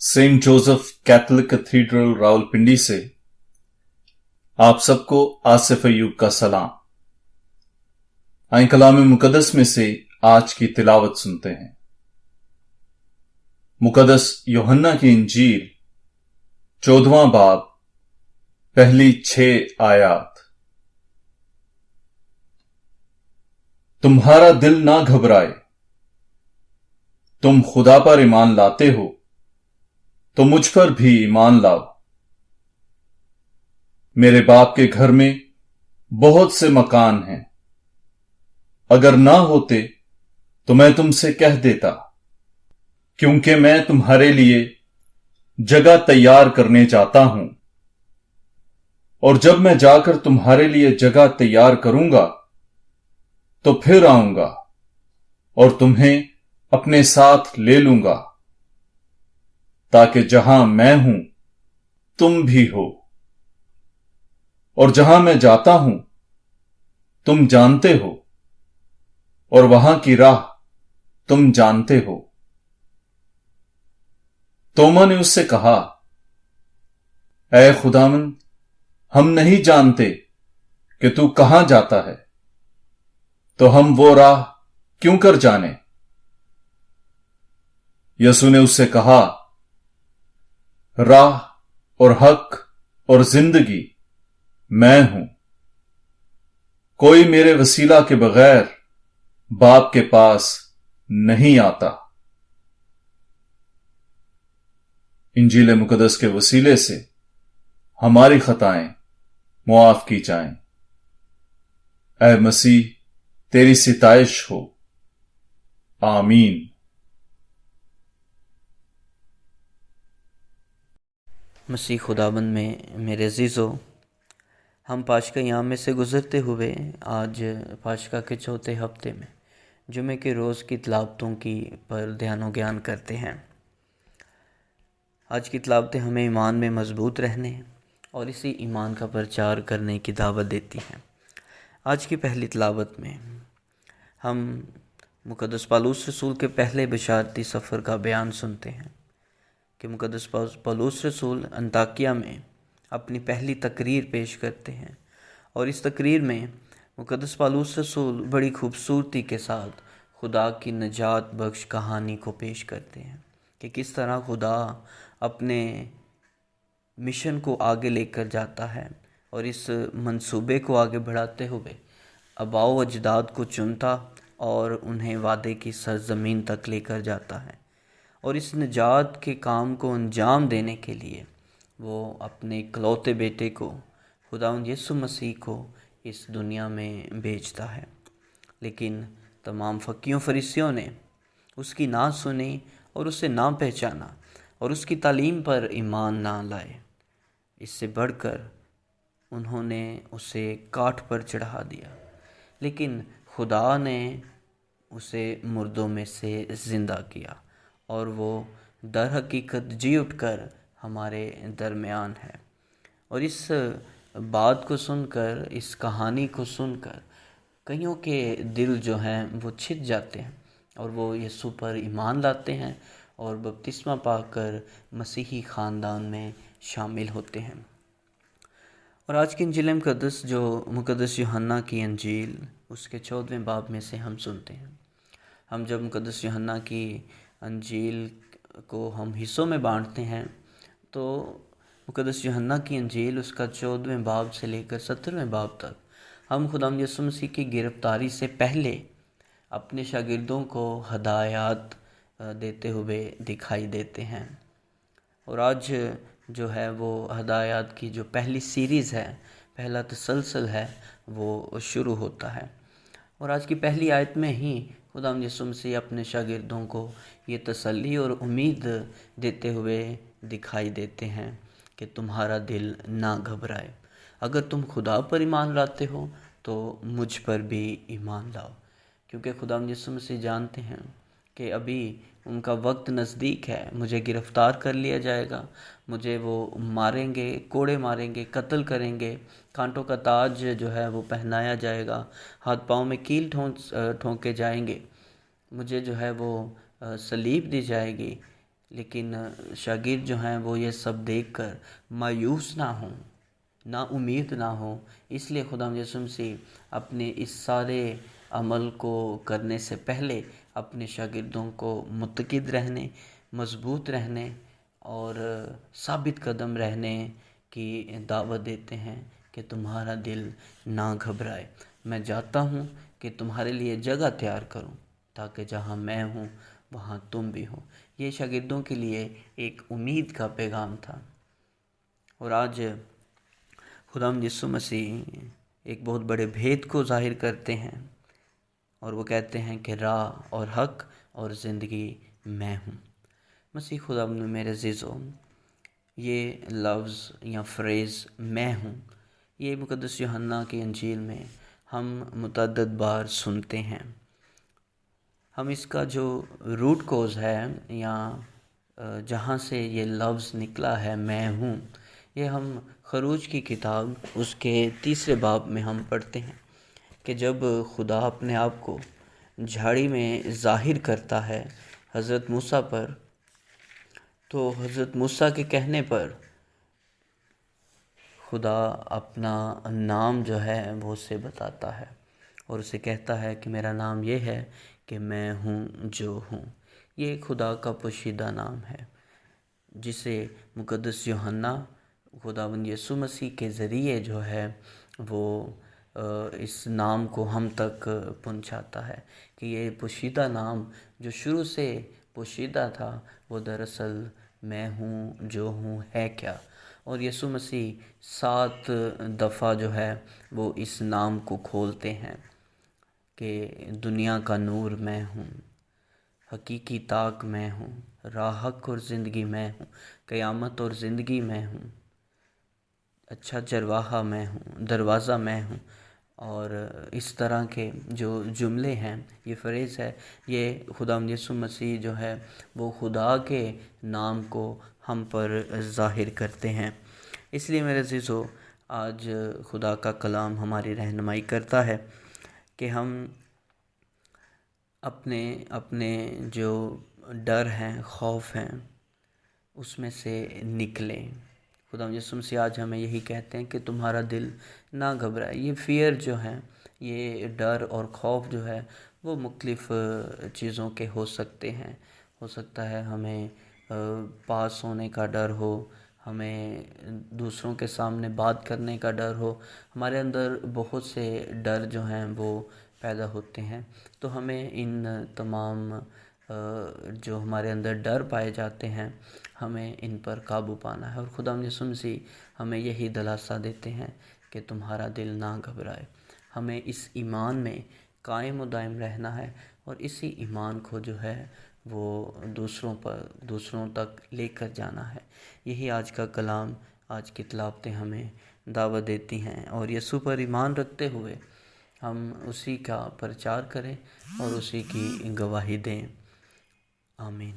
Saint Joseph Catholic cathedral Rawalpindi से आप सबको आसिफ अय्यूब का सलाम। आए कलाम मुकद्दस में से आज की तिलावत सुनते हैं। मुकद्दस यूहन्ना की इंजील 14वां बाब पहली 6 आयात। तुम्हारा दिल ना घबराए, तुम खुदा पर ईमान लाते हो तो मुझ पर भी ईमान लाओ। मेरे बाप के घर में बहुत से मकान हैं, अगर ना होते तो मैं तुमसे कह देता, क्योंकि मैं तुम्हारे लिए जगह तैयार करने जाता हूं। और जब मैं जाकर तुम्हारे लिए जगह तैयार करूंगा तो फिर आऊंगा और तुम्हें अपने साथ ले लूंगा, ताकि जहां मैं हूं तुम भी हो, और जहां मैं जाता हूं तुम जानते हो, और वहां की राह तुम जानते हो। तोमा ने उससे कहा, ऐ खुदावंद, हम नहीं जानते कि तू कहां जाता है, तो हम वो राह क्यों कर जाने। यसु ने उससे कहा, राह और हक और जिंदगी मैं हूं। कोई मेरे वसीला के बगैर बाप के पास नहीं आता। इंजील मुकद्दस के वसीले से हमारी खताएं मुआफ की जाएं। ऐ मसीह, तेरी सिताइश हो। आमीन। मसीह खुदाबंद में मेरे अज़ीज़ों, हम पाशका याम में से गुज़रते हुए आज पाशका के चौथे हफ्ते में जुमे के रोज़ की तिलावतों की पर ध्यान व ज्ञान करते हैं। आज की तिलावतें हमें ईमान में मजबूत रहने और इसी ईमान का प्रचार करने की दावत देती हैं। आज की पहली तिलावत में हम मुकद्दस पौलुस रसूल के पहले बशारती सफ़र का बयान सुनते हैं कि मुकद्दस पौलुस रसूल अंताकिया में अपनी पहली तकरीर पेश करते हैं, और इस तकरीर में मुकद्दस पौलुस रसूल बड़ी खूबसूरती के साथ खुदा की नजात बख्श कहानी को पेश करते हैं कि किस तरह खुदा अपने मिशन को आगे लेकर जाता है और इस मंसूबे को आगे बढ़ाते हुए आबाओ अजदाद को चुनता और उन्हें वादे की सरजमीन तक लेकर जाता है। और इस निजात के काम को अंजाम देने के लिए वो अपने इकलौते बेटे को, खुदावंद यीशु मसीह को इस दुनिया में भेजता है। लेकिन तमाम फकीयों फरीसियों ने उसकी ना सुनी और उसे ना पहचाना और उसकी तालीम पर ईमान ना लाए। इससे बढ़कर उन्होंने उसे काठ पर चढ़ा दिया, लेकिन खुदा ने उसे मुर्दों में से ज़िंदा किया और वो दर हकीकत जी उठकर हमारे दरमियान है। और इस बात को सुनकर, इस कहानी को सुनकर कईयों के दिल जो हैं वो छिद जाते हैं और वो यीशु पर ईमान लाते हैं और बपतिस्मा पाकर मसीही ख़ानदान में शामिल होते हैं। और आज की इंजील मुकद्दस जो मुकद्दस यूहन्ना की इंजील उसके 14वें बाब में से हम सुनते हैं। हम जब मुकद्दस यूहन्ना की इंजील को हम हिस्सों में बांटते हैं तो मुकद्दस यूहन्ना की इंजील उसका 14वें बाब से लेकर 17वें बाब तक हम खुदावंद यीशु मसीह की गिरफ्तारी से पहले अपने शागिर्दों को हदायत देते हुए दिखाई देते हैं। और आज जो है वो हदायत की जो पहली सीरीज़ है, पहला तसलसल है, वो शुरू होता है। और आज की पहली आयत में ही खुदावंद यीशु मसीह अपने शागिर्दों को ये तसल्ली और उम्मीद देते हुए दिखाई देते हैं कि तुम्हारा दिल ना घबराए। अगर तुम खुदा पर ईमान लाते हो तो मुझ पर भी ईमान लाओ, क्योंकि खुदावंद यीशु मसीह जानते हैं कि अभी उनका वक्त नज़दीक है। मुझे गिरफ़्तार कर लिया जाएगा, मुझे वो मारेंगे, कोड़े मारेंगे, कत्ल करेंगे, कांटों का ताज जो है वो पहनाया जाएगा, हाथ पाँव में कील ठोंके जाएंगे, मुझे जो है वो सलीब दी जाएगी, لیکن شاگرد جو ہیں وہ یہ سب دیکھ کر مایوس نہ ہوں، نا امید نہ ہو، اس لیے خدا یسوع مسیح اپنے اس سارے عمل کو کرنے سے پہلے اپنے شاگردوں کو متقد رہنے، مضبوط رہنے اور ثابت قدم رہنے کی دعوت دیتے ہیں کہ تمہارا دل نہ گھبرائے، میں جاتا ہوں کہ تمہارے لیے جگہ تیار کروں تاکہ جہاں میں ہوں وہاں تم بھی ہو۔ یہ شاگردوں کے لیے ایک امید کا پیغام تھا۔ اور آج خداوند یسوع مسیح ایک بہت بڑے بھید کو ظاہر کرتے ہیں اور وہ کہتے ہیں کہ راہ اور حق اور زندگی میں ہوں۔ مسیح خداوند میرے عزیزو، یہ لفظ یا فریز میں ہوں، یہ مقدس یوحنا کی انجیل میں ہم متعدد بار سنتے ہیں۔ ہم اس کا جو روٹ کوز ہے یا جہاں سے یہ لفظ نکلا ہے میں ہوں، یہ ہم خروج کی کتاب اس کے 3 باب میں ہم پڑھتے ہیں کہ جب خدا اپنے آپ کو جھاڑی میں ظاہر کرتا ہے حضرت موسیٰ پر، تو حضرت موسیٰ کے کہنے پر خدا اپنا نام جو ہے وہ اسے بتاتا ہے اور اسے کہتا ہے کہ میرا نام یہ ہے کہ میں ہوں جو ہوں۔ یہ خدا کا پوشیدہ نام ہے جسے مقدس یوحنا خداوند یسوع مسیح کے ذریعے جو ہے وہ اس نام کو ہم تک پہنچاتا ہے کہ یہ پوشیدہ نام جو شروع سے پوشیدہ تھا وہ دراصل میں ہوں جو ہوں ہے کیا۔ اور یسوع مسیح 7 دفعہ جو ہے وہ اس نام کو کھولتے ہیں کہ دنیا کا نور میں ہوں، حقیقی طاق میں ہوں، راہ حق اور زندگی میں ہوں، قیامت اور زندگی میں ہوں، اچھا چرواہا میں ہوں، دروازہ میں ہوں۔ اور اس طرح کے جو جملے ہیں، یہ فریز ہے، یہ خداوند یسوع مسیح جو ہے وہ خدا کے نام کو ہم پر ظاہر کرتے ہیں۔ اس لیے میرے عزیزو، آج خدا کا کلام ہماری رہنمائی کرتا ہے کہ ہم اپنے جو ڈر ہیں، خوف ہیں، اس میں سے نکلیں۔ خدا یسوع مسیح آج ہمیں یہی کہتے ہیں کہ تمہارا دل نہ گھبرائے۔ یہ فیئر جو ہے، یہ ڈر اور خوف جو ہے وہ مختلف چیزوں کے ہو سکتے ہیں۔ ہو سکتا ہے ہمیں پاس ہونے کا ڈر ہو، ہمیں دوسروں کے سامنے بات کرنے کا ڈر ہو، ہمارے اندر بہت سے ڈر جو ہیں وہ پیدا ہوتے ہیں۔ تو ہمیں ان تمام جو ہمارے اندر ڈر پائے جاتے ہیں، ہمیں ان پر قابو پانا ہے۔ اور خدا یسوع مسیح ہمیں یہی دلاسا دیتے ہیں کہ تمہارا دل نہ گھبرائے۔ ہمیں اس ایمان میں قائم و دائم رہنا ہے اور اسی ایمان کو جو ہے وہ دوسروں تک لے کر جانا ہے۔ یہی آج کا کلام، آج کی تلاوتیں ہمیں دعوت دیتی ہیں اور یسوع پر ایمان رکھتے ہوئے ہم اسی کا پرچار کریں اور اسی کی گواہی دیں۔ آمین۔